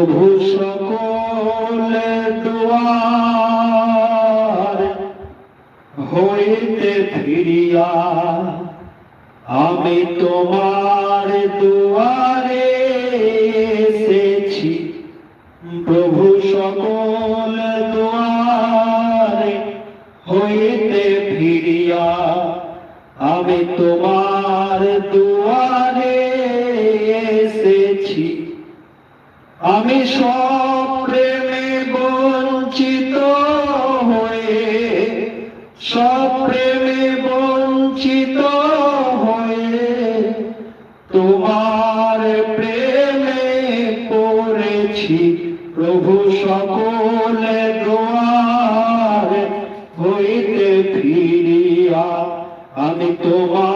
প্রভু সকল দুয়ার হইতে ফিরিয়া আমি তোমার দুয়ারে এসেছি। প্রভু সকল দুয়ার হইতে ফিরিয়া আমি তোমার দুয়ারে এসেছি। আমি সব প্রেমে বঞ্চিত হয়ে, সব প্রেমে বঞ্চিত হয়ে তোমার প্রেমে পড়েছি। প্রভু সকল দুয়ার হইতে ফিরিয়া আমি তোমার